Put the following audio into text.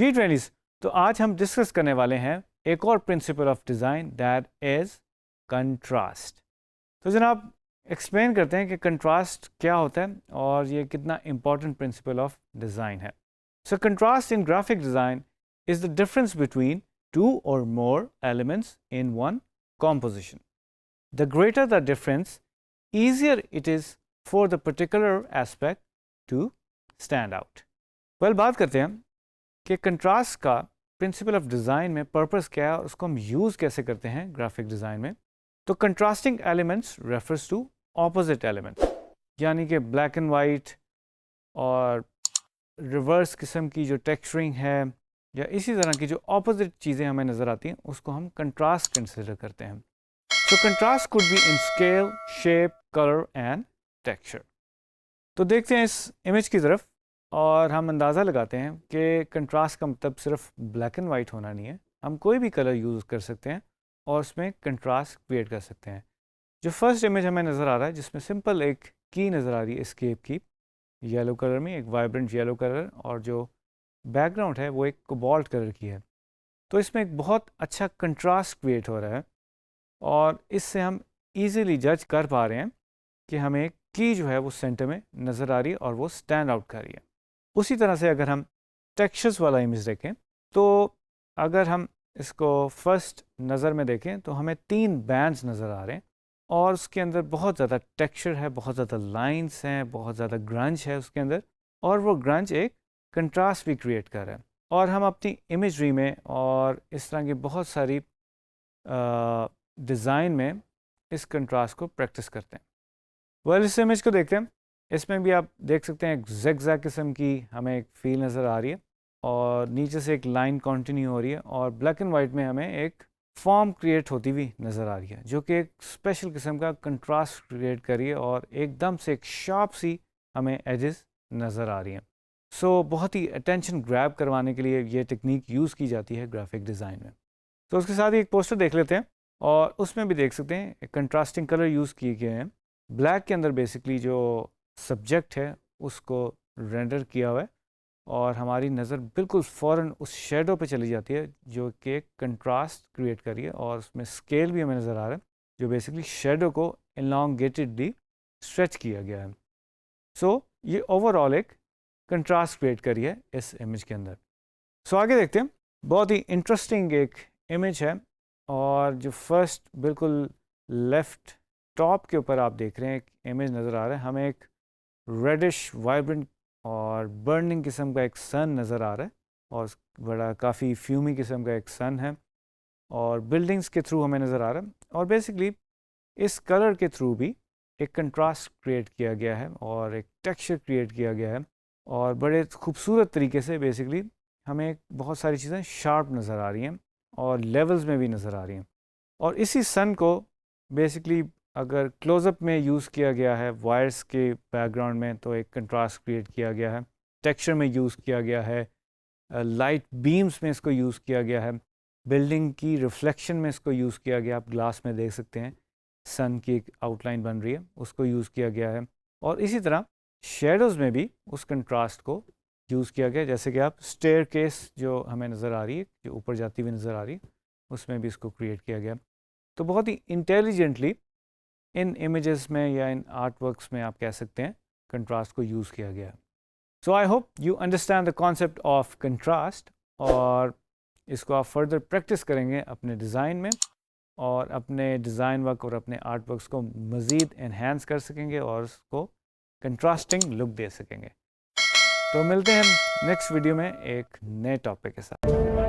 जी trainees, तो आज हम डिस्कस करने वाले हैं एक और principal of design that is contrast. तो जनाब एक्सप्लेन करते हैं कि कंट्रास्ट क्या होता है और ये कितना इम्पॉर्टेंट प्रिंसिपल ऑफ डिज़ाइन है। So contrast in graphic design is the difference between two or more elements in one composition. The greater the difference, easier it is for the particular aspect to stand out. Well, बात करते हैं कि contrast का principal of design में purpose क्या है और उसको हम यूज़ कैसे करते हैं ग्राफिक डिज़ाइन में। तो contrasting elements refers to opposite elements, यानी कि ब्लैक एंड वाइट और रिवर्स किस्म की जो टेक्सचरिंग है या इसी तरह की जो ऑपोजिट चीज़ें हमें नज़र आती हैं उसको हम कंट्रास्ट कंसिडर करते हैं। तो contrast could be in scale, shape, colour and texture. तो देखते हैं इस इमेज की तरफ और हम अंदाज़ा लगाते हैं कि कंट्रास्ट का मतलब सिर्फ ब्लैक एंड वाइट होना नहीं है, हम कोई भी कलर यूज़ कर सकते हैं और उसमें कंट्रास्ट क्रिएट कर सकते हैं। जो फर्स्ट इमेज हमें नज़र आ रहा है जिसमें सिंपल एक की नज़र आ रही है एस्केप की, येलो कलर में एक वाइब्रेंट येलो कलर, और जो बैकग्राउंड है वो एक कोबाल्ट कलर की है। तो इसमें एक बहुत अच्छा कंट्रास्ट क्रिएट हो रहा है और इससे हम इजीली जज कर पा रहे हैं कि हमें एक की जो है वो सेंटर में नज़र आ रही है और वो स्टैंड आउट कर रही है। उसी तरह से अगर हम टेक्सचर्स वाला इमेज देखें तो अगर हम इसको फर्स्ट नज़र में देखें तो हमें 3 बैंड्स नज़र आ रहे हैं और उसके अंदर बहुत ज़्यादा टेक्सचर है, बहुत ज़्यादा लाइंस हैं, बहुत ज़्यादा ग्रंज है उसके अंदर, और वो ग्रंज एक कंट्रास्ट भी क्रिएट कर रहा है। और हम अपनी इमेजरी में और इस तरह की बहुत सारी डिज़ाइन में इस कंट्रास्ट को प्रैक्टिस करते हैं। वेल, इस इमेज को देखते हैं, इसमें भी आप देख सकते हैं एक ज़ैग किस्म की हमें एक फील नज़र आ रही है और नीचे से एक लाइन कंटिन्यू हो रही है और ब्लैक एंड वाइट में हमें एक फॉर्म क्रिएट होती हुई नज़र आ रही है जो कि एक स्पेशल किस्म का कंट्रास्ट क्रिएट कर रही है और एकदम से एक शार्प सी हमें एजेस नज़र आ रही हैं। सो बहुत ही अटेंशन ग्रैब करवाने के लिए ये टेक्निक यूज़ की जाती है ग्राफिक डिज़ाइन में। तो उसके साथ ही एक पोस्टर देख लेते हैं और उसमें भी देख सकते हैं एक कंट्रास्टिंग कलर यूज़ किए गए हैं। ब्लैक के अंदर बेसिकली जो सब्जेक्ट है उसको रेंडर किया हुआ है और हमारी नज़र बिल्कुल फ़ौरन उस शेडो पे चली जाती है जो कि एक कंट्रास्ट क्रिएट कर रही है और उसमें स्केल भी हमें नज़र आ रहा है जो बेसिकली शेडो को एलोंगेटेडली स्ट्रेच किया गया है। सो ये ओवरऑल एक कंट्रास्ट क्रिएट करी है इस इमेज के अंदर। सो आगे देखते हैं, बहुत ही इंटरेस्टिंग एक इमेज है और जो फर्स्ट बिल्कुल लेफ़्ट टॉप के ऊपर आप देख रहे हैं एक इमेज नज़र आ रहा है, हमें एक रेडिश वाइब्रेंट और बर्निंग किस्म का एक सन नज़र आ रहा है और बड़ा काफ़ी फ्यूमी किस्म का एक सन है और बिल्डिंग्स के थ्रू हमें नज़र आ रहा है और बेसिकली इस कलर के थ्रू भी एक कंट्रास्ट क्रिएट किया गया है और एक टेक्सचर क्रिएट किया गया है और बड़े खूबसूरत तरीके से बेसिकली हमें बहुत सारी चीज़ें शार्प नज़र आ रही हैं और लेवल्स में भी नज़र आ रही हैं। और इसी सन को बेसिकली अगर क्लोज़अप में यूज़ किया गया है वायर्स के बैकग्राउंड में तो एक कंट्रास्ट क्रिएट किया गया है, टेक्सचर में यूज़ किया गया है, लाइट बीम्स में इसको यूज़ किया गया है, बिल्डिंग की रिफ्लेक्शन में इसको यूज़ किया गया, आप ग्लास में देख सकते हैं सन की एक आउटलाइन बन रही है उसको यूज़ किया गया है और इसी तरह शेडोज़ में भी उस कंट्रास्ट को यूज़ किया गया, जैसे कि आप स्टेयर केस जो हमें नज़र आ रही है जो ऊपर जाती हुई नज़र आ रही है उसमें भी इसको क्रिएट किया गया। तो बहुत ही इंटेलिजेंटली इन इमेजेस में या इन आर्ट वर्क्स में आप कह सकते हैं कंट्रास्ट को यूज़ किया गया। So I hope you understand the concept of contrast और इसको आप फर्दर प्रैक्टिस करेंगे अपने डिज़ाइन में और अपने डिज़ाइन वर्क और अपने आर्ट वर्क्स को मज़ीद एनहेंस कर सकेंगे और उसको कंट्रास्टिंग लुक दे सकेंगे। तो मिलते हैं नेक्स्ट वीडियो में एक नए टॉपिक के साथ।